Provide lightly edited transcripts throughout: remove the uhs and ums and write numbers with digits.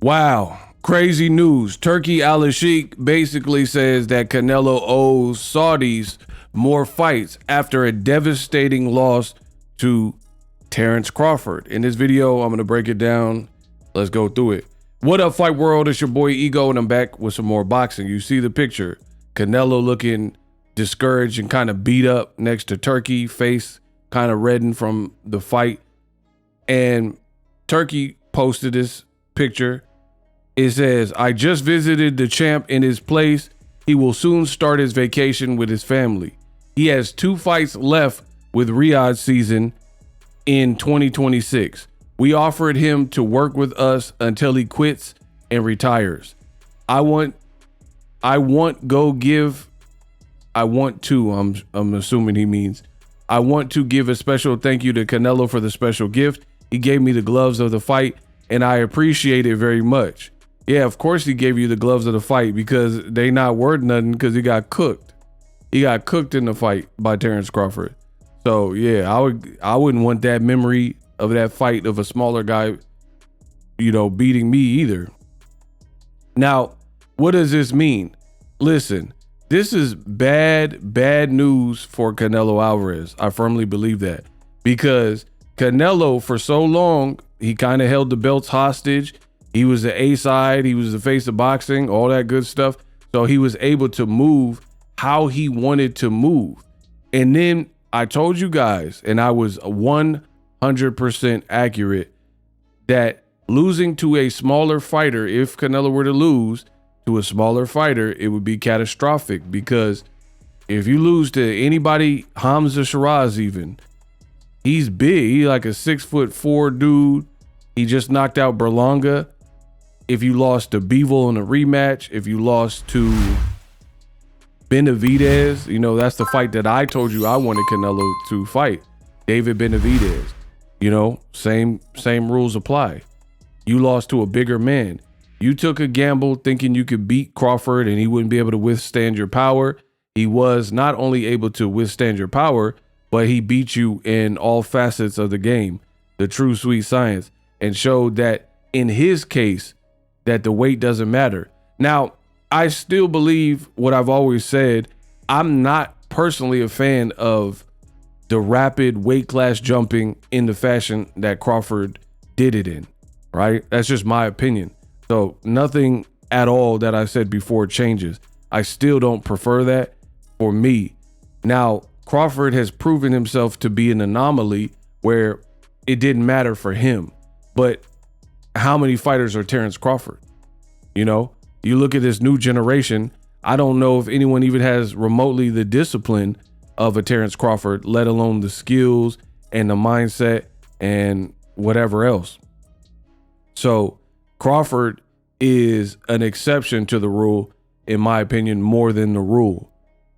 Wow. Crazy news. Turkey Al-Sheikh basically says that Canelo owes Saudis more fights after a devastating loss to Terrence Crawford. In this video, I'm going to break it down. Let's go through it. What up, Fight World? It's your boy Ego, and I'm back with some more boxing. You see the picture. Canelo looking discouraged and kind of beat up next to Turkey, face kind of reddened from the fight. And Turkey posted this picture. It says, "I just visited the champ in his place. He will soon start his vacation with his family. He has 2 fights left with Riyadh season in 2026. We offered him to work with us until he quits and retires. I'm assuming he means, I want to give a special thank you to Canelo for the special gift. He gave me the gloves of the fight, and I appreciate it very much." Yeah, of course he gave you the gloves of the fight, because they not worth nothing, because he got cooked. He got cooked in the fight by Terrence Crawford. So yeah, I wouldn't want that memory of that fight of a smaller guy, beating me either. Now, what does this mean? Listen, this is bad news for Canelo Alvarez. I firmly believe that, because Canelo, for so long, he kind of held the belts hostage. He was the A side. He was the face of boxing, all that good stuff. So he was able to move how he wanted to move. And then I told you guys, and I was 100% accurate, that losing to a smaller fighter, if Canelo were to lose to a smaller fighter, it would be catastrophic. Because if you lose to anybody, Hamza Shiraz even, he's big. He's like a 6'4" dude. He just knocked out Berlanga. If you lost to Bivol in a rematch, if you lost to Benavidez, that's the fight that I told you I wanted Canelo to fight. David Benavidez, same rules apply. You lost to a bigger man. You took a gamble thinking you could beat Crawford and he wouldn't be able to withstand your power. He was not only able to withstand your power, but he beat you in all facets of the game, the true sweet science, and showed that in his case, that the weight doesn't matter. Now, I still believe what I've always said. I'm not personally a fan of the rapid weight class jumping in the fashion that Crawford did it in, right? That's just my opinion. So nothing at all that I said before changes. I still don't prefer that for me. Now, Crawford has proven himself to be an anomaly where it didn't matter for him. But how many fighters are Terrence Crawford? You look at this new generation. I don't know if anyone even has remotely the discipline of a Terrence Crawford, let alone the skills and the mindset and whatever else. So Crawford is an exception to the rule, in my opinion, more than the rule.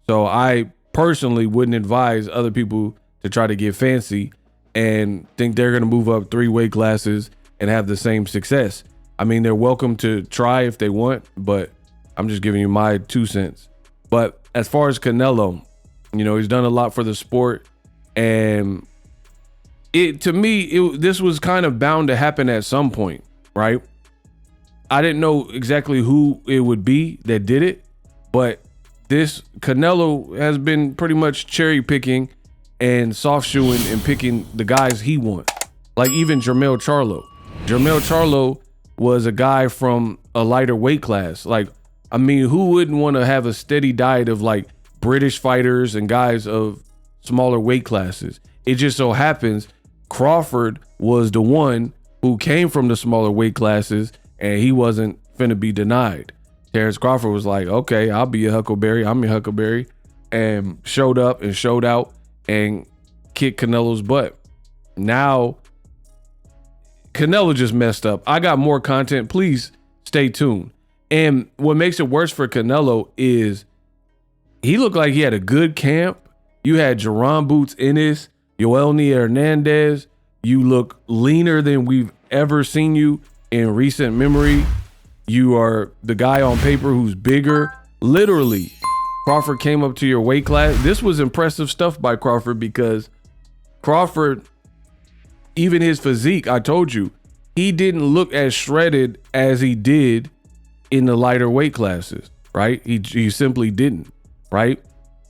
So I personally wouldn't advise other people to try to get fancy and think they're going to move up 3 weight classes and have the same success. I mean, they're welcome to try if they want, but I'm just giving you my 2 cents. But as far as Canelo, he's done a lot for the sport, and this was kind of bound to happen at some point, right? I didn't know exactly who it would be that did it, but this Canelo has been pretty much cherry picking and soft shoeing and picking the guys he wants. Like even Jermell Charlo. Jermell Charlo was a guy from a lighter weight class. Who wouldn't want to have a steady diet of like British fighters and guys of smaller weight classes? It just so happens Crawford was the one who came from the smaller weight classes, and he wasn't finna be denied. Terrence Crawford was like, okay, I'll be your Huckleberry. I'm your Huckleberry. And showed up and showed out and kicked Canelo's butt. Now, Canelo just messed up. I got more content. Please stay tuned. And what makes it worse for Canelo is he looked like he had a good camp. You had Jerron Boots Ennis, Yoelni Hernandez. You look leaner than we've ever seen you in recent memory. You are the guy on paper who's bigger. Literally, Crawford came up to your weight class. This was impressive stuff by Crawford, because Crawford, even his physique, I told you, he didn't look as shredded as he did in the lighter weight classes, right? He simply didn't, right?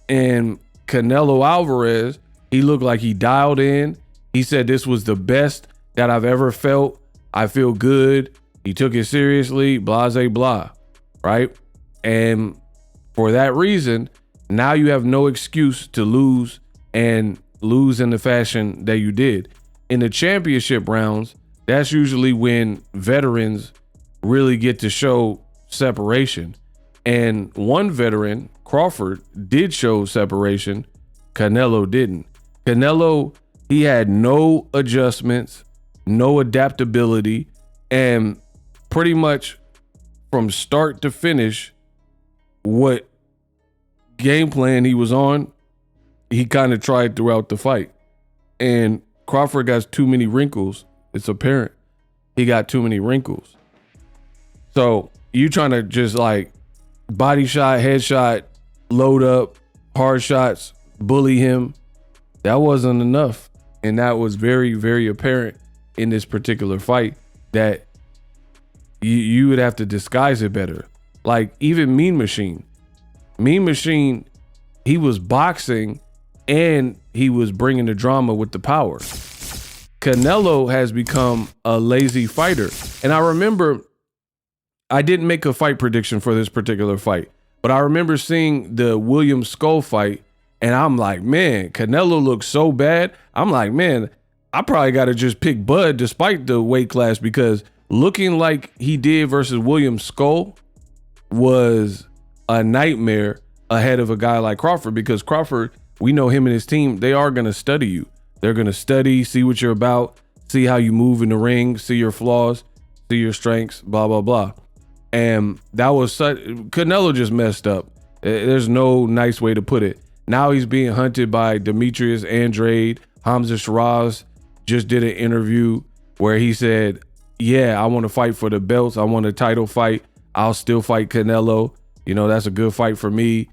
And Canelo Alvarez, he looked like he dialed in. He said this was the best that I've ever felt. I feel good. He took it seriously, blah, blah, right? And for that reason, now you have no excuse to lose and lose in the fashion that you did. In the championship rounds, that's usually when veterans really get to show separation. And one veteran, Crawford, did show separation. Canelo didn't. Canelo, he had no adjustments, no adaptability, and pretty much from start to finish, what game plan he was on, he kind of tried throughout the fight. And Crawford got too many wrinkles. It's apparent he got too many wrinkles. So you trying to just like body shot, headshot, load up, hard shots, bully him. That wasn't enough. And that was very, very apparent in this particular fight that you would have to disguise it better. Like even Mean Machine, he was boxing and he was bringing the drama with the power. Canelo has become a lazy fighter. And I remember I didn't make a fight prediction for this particular fight, but I remember seeing the William Skull fight and I'm like, man, Canelo looks so bad. I'm like, man, I probably got to just pick Bud despite the weight class, because looking like he did versus William Skull was a nightmare ahead of a guy like Crawford, because Crawford, we know him and his team, they are going to study you. They're going to study, see what you're about, see how you move in the ring, see your flaws, see your strengths, blah, blah, blah. And that was such, Canelo just messed up. There's no nice way to put it. Now he's being hunted by Demetrius Andrade. Hamza Shiraz just did an interview where he said, yeah, I want to fight for the belts. I want a title fight. I'll still fight Canelo. You know, that's a good fight for me.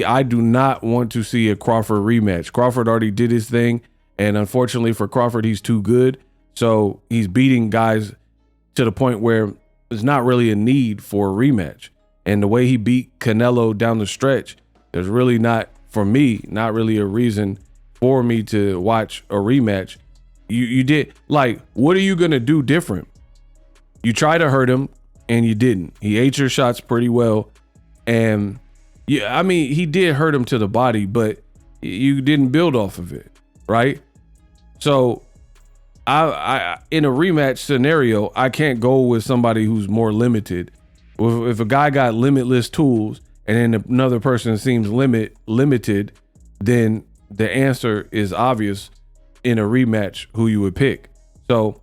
I do not want to see a Crawford rematch. Crawford already did his thing. And unfortunately for Crawford, he's too good. So he's beating guys to the point where there's not really a need for a rematch. And the way he beat Canelo down the stretch, there's really not, for me, not really a reason for me to watch a rematch. You did, like, what are you going to do different? You tried to hurt him and you didn't. He ate your shots pretty well. And yeah, I mean, he did hurt him to the body, but you didn't build off of it, right? So I in a rematch scenario, I can't go with somebody who's more limited. If a guy got limitless tools and then another person seems limited, then the answer is obvious in a rematch who you would pick. So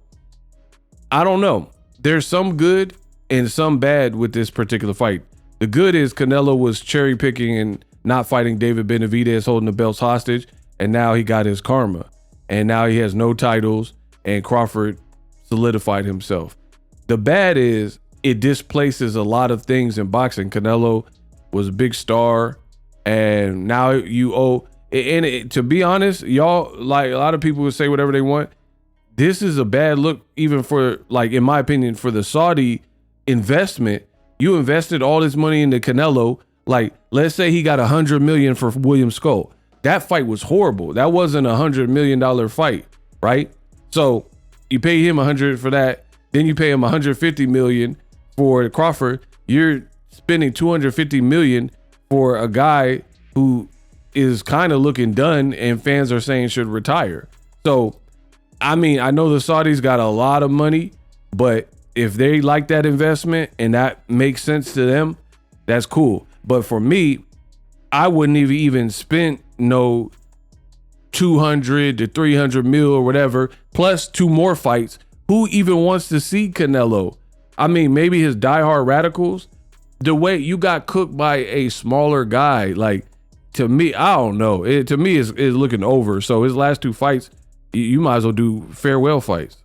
I don't know. There's some good and some bad with this particular fight. The good is Canelo was cherry picking and not fighting David Benavidez, holding the belts hostage. And now he got his karma. And now he has no titles, and Crawford solidified himself. The bad is it displaces a lot of things in boxing. Canelo was a big star, and now you owe. And to be honest, y'all, like a lot of people would say whatever they want. This is a bad look, even for, like, in my opinion, for the Saudi investment. You invested all this money into Canelo. Like, let's say he got $100 million for William Skull. That fight was horrible. That wasn't $100 million fight, right? So you pay him 100 for that. Then you pay him 150 million for Crawford. You're spending 250 million for a guy who is kind of looking done and fans are saying should retire. So, I mean, I know the Saudis got a lot of money, but if they like that investment and that makes sense to them, that's cool. But for me, I wouldn't even spend no 200 to 300 mil or whatever, plus 2 more fights. Who even wants to see Canelo? I mean, maybe his diehard radicals. The way you got cooked by a smaller guy, like, to me, I don't know. To me, is looking over. So his last 2 fights, you might as well do farewell fights.